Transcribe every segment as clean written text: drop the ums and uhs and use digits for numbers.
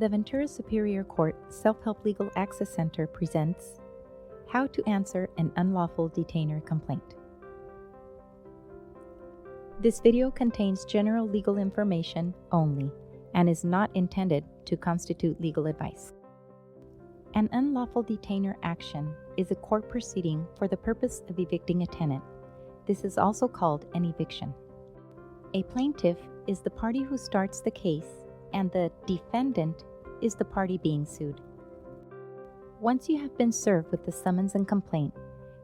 The Ventura Superior Court Self-Help Legal Access Center presents How to Answer an Unlawful Detainer Complaint. This video contains general legal information only and is not intended to constitute legal advice. An unlawful detainer action is a court proceeding for the purpose of evicting a tenant. This is also called an eviction. A plaintiff is the party who starts the case, and the defendant is the party being sued. Once you have been served with the summons and complaint,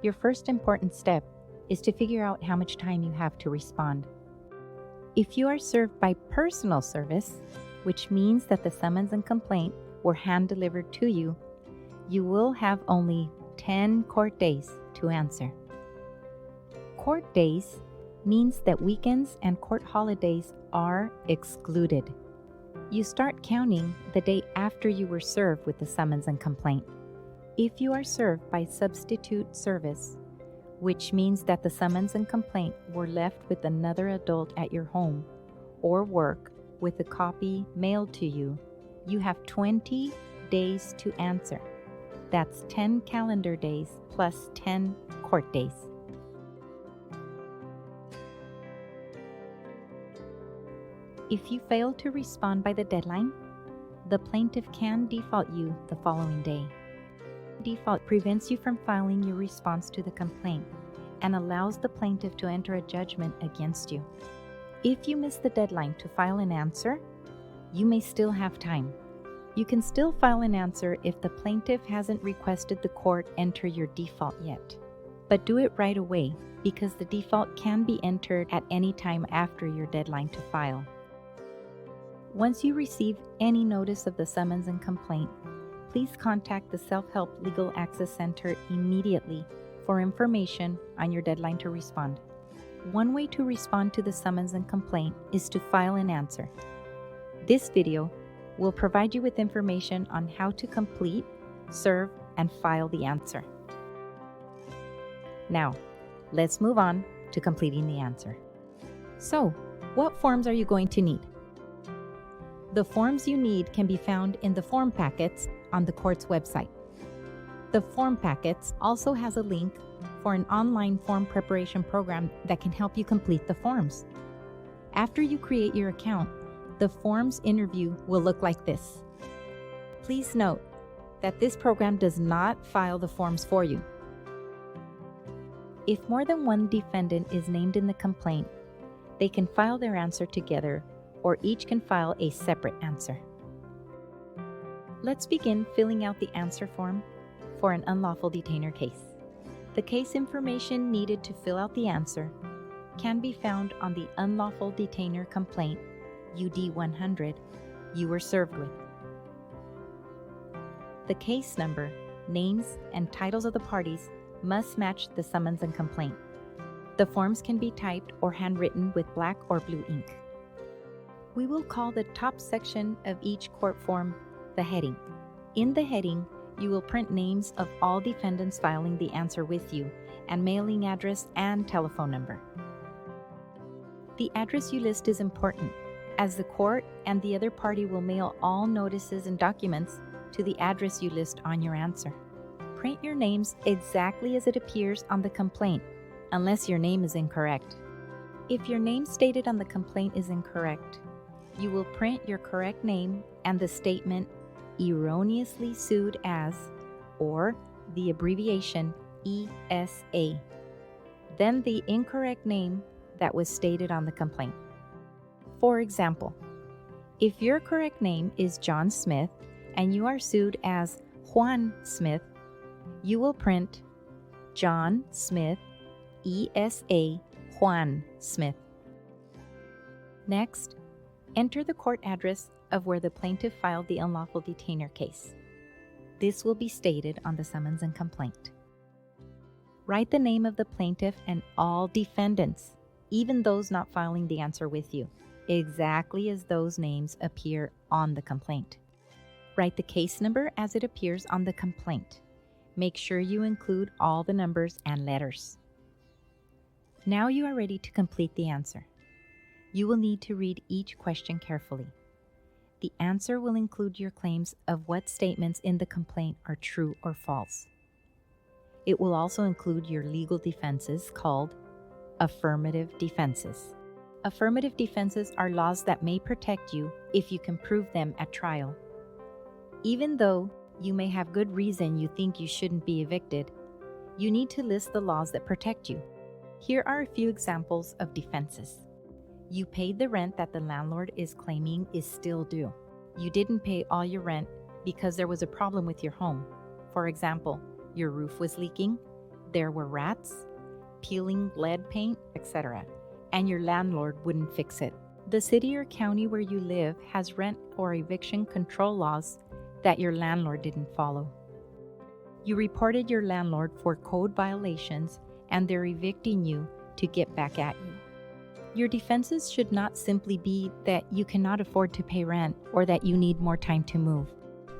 your first important step is to figure out how much time you have to respond. If you are served by personal service, which means that the summons and complaint were hand-delivered to you, you will have only 10 court days to answer. Court days means that weekends and court holidays are excluded. You start counting the day after you were served with the summons and complaint. If you are served by substitute service, which means that the summons and complaint were left with another adult at your home or work with a copy mailed to you, you have 20 days to answer. That's 10 calendar days plus 10 court days. If you fail to respond by the deadline, the plaintiff can default you the following day. Default prevents you from filing your response to the complaint and allows the plaintiff to enter a judgment against you. If you miss the deadline to file an answer, you may still have time. You can still file an answer if the plaintiff hasn't requested the court enter your default yet. But do it right away because the default can be entered at any time after your deadline to file. Once you receive any notice of the summons and complaint, please contact the Self-Help Legal Access Center immediately for information on your deadline to respond. One way to respond to the summons and complaint is to file an answer. This video will provide you with information on how to complete, serve, and file the answer. Now, let's move on to completing the answer. So, what forms are you going to need? The forms you need can be found in the form packets on the court's website. The form packets also has a link for an online form preparation program that can help you complete the forms. After you create your account, the forms interview will look like this. Please note that this program does not file the forms for you. If more than one defendant is named in the complaint, they can file their answer together, or each can file a separate answer. Let's begin filling out the answer form for an unlawful detainer case. The case information needed to fill out the answer can be found on the Unlawful Detainer Complaint UD 100 you were served with. The case number, names, and titles of the parties must match the summons and complaint. The forms can be typed or handwritten with black or blue ink. We will call the top section of each court form the heading. In the heading, you will print names of all defendants filing the answer with you and mailing address and telephone number. The address you list is important, as the court and the other party will mail all notices and documents to the address you list on your answer. Print your names exactly as it appears on the complaint, unless your name is incorrect. If your name stated on the complaint is incorrect, you will print your correct name and the statement erroneously sued as, or the abbreviation ESA, then the incorrect name that was stated on the complaint. For example, if your correct name is John Smith and you are sued as Juan Smith, you will print John Smith ESA Juan Smith. Next, enter the court address of where the plaintiff filed the unlawful detainer case. This will be stated on the summons and complaint. Write the name of the plaintiff and all defendants, even those not filing the answer with you, exactly as those names appear on the complaint. Write the case number as it appears on the complaint. Make sure you include all the numbers and letters. Now you are ready to complete the answer. You will need to read each question carefully. The answer will include your claims of what statements in the complaint are true or false. It will also include your legal defenses called affirmative defenses. Affirmative defenses are laws that may protect you if you can prove them at trial. Even though you may have good reason you think you shouldn't be evicted, you need to list the laws that protect you. Here are a few examples of defenses. You paid the rent that the landlord is claiming is still due. You didn't pay all your rent because there was a problem with your home. For example, your roof was leaking, there were rats, peeling lead paint, etc., and your landlord wouldn't fix it. The city or county where you live has rent or eviction control laws that your landlord didn't follow. You reported your landlord for code violations and they're evicting you to get back at you. Your defenses should not simply be that you cannot afford to pay rent or that you need more time to move.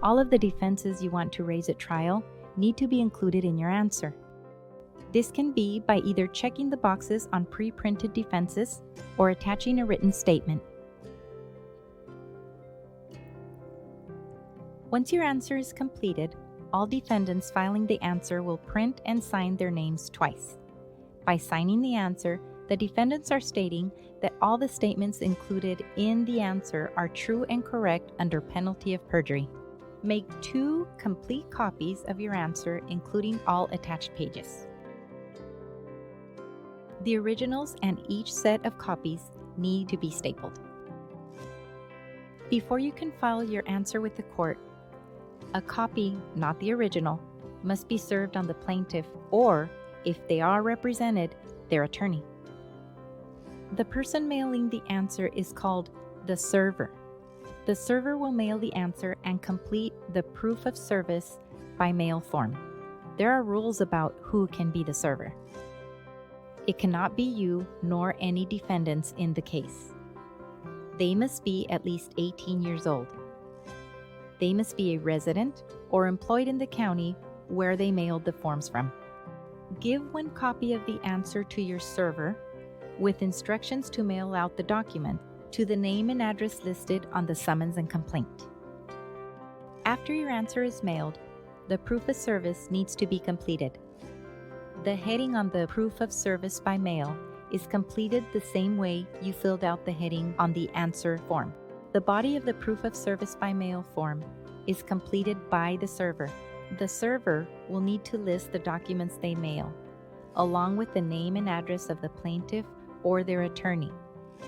All of the defenses you want to raise at trial need to be included in your answer. This can be by either checking the boxes on pre-printed defenses or attaching a written statement. Once your answer is completed, all defendants filing the answer will print and sign their names twice. By signing the answer, the defendants are stating that all the statements included in the answer are true and correct under penalty of perjury. Make 2 complete copies of your answer, including all attached pages. The originals and each set of copies need to be stapled. Before you can file your answer with the court, a copy, not the original, must be served on the plaintiff or, if they are represented, their attorney. The person mailing the answer is called the server. The server will mail the answer and complete the proof of service by mail form. There are rules about who can be the server. It cannot be you nor any defendants in the case. They must be at least 18 years old. They must be a resident or employed in the county where they mailed the forms from. Give 1 copy of the answer to your server with instructions to mail out the document to the name and address listed on the summons and complaint. After your answer is mailed, the proof of service needs to be completed. The heading on the proof of service by mail is completed the same way you filled out the heading on the answer form. The body of the proof of service by mail form is completed by the server. The server will need to list the documents they mail, along with the name and address of the plaintiff or their attorney,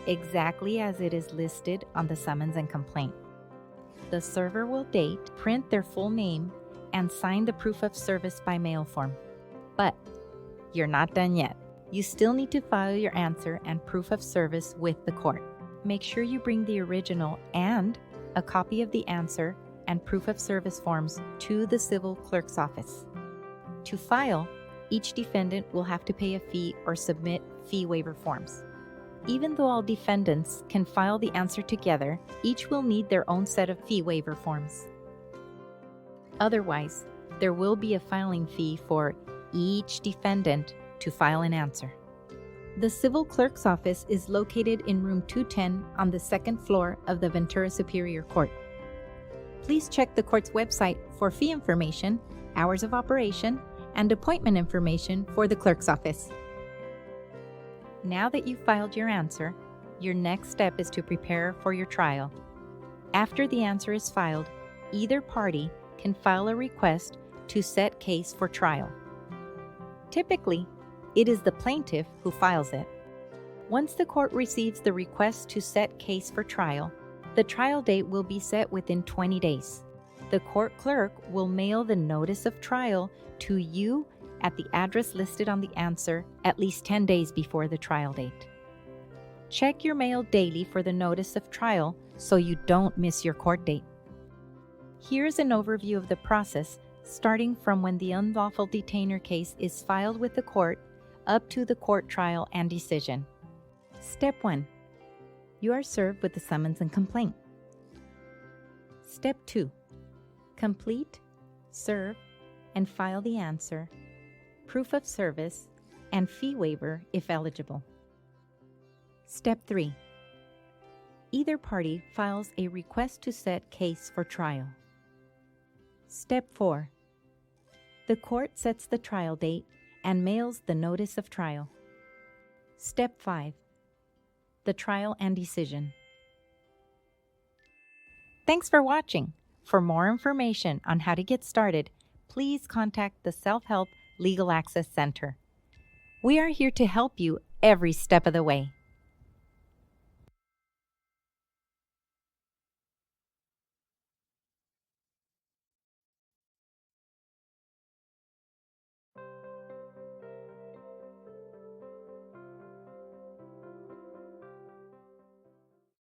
exactly as it is listed on the summons and complaint. The server will date, print their full name, and sign the proof of service by mail form. But you're not done yet. You still need to file your answer and proof of service with the court. Make sure you bring the original and a copy of the answer and proof of service forms to the civil clerk's office. To file, each defendant will have to pay a fee or submit fee waiver forms. Even though all defendants can file the answer together, each will need their own set of fee waiver forms. Otherwise, there will be a filing fee for each defendant to file an answer. The civil clerk's office is located in room 210 on the 2nd floor of the Ventura Superior Court. Please check the court's website for fee information, hours of operation, and appointment information for the clerk's office. Now that you've filed your answer, your next step is to prepare for your trial. After the answer is filed, either party can file a request to set case for trial. Typically, it is the plaintiff who files it. Once the court receives the request to set case for trial, the trial date will be set within 20 days. The court clerk will mail the notice of trial to you at the address listed on the answer at least 10 days before the trial date. Check your mail daily for the notice of trial so you don't miss your court date. Here's an overview of the process, starting from when the unlawful detainer case is filed with the court up to the court trial and decision. Step 1. You are served with the summons and complaint. Step 2. Complete, serve, and file the answer, proof of service, and fee waiver if eligible. Step 3. Either party files a request to set case for trial. Step 4. The court sets the trial date and mails the notice of trial. Step 5. The trial and decision. Thanks for watching. For more information on how to get started, please contact the Self-Help Legal Access Center. We are here to help you every step of the way.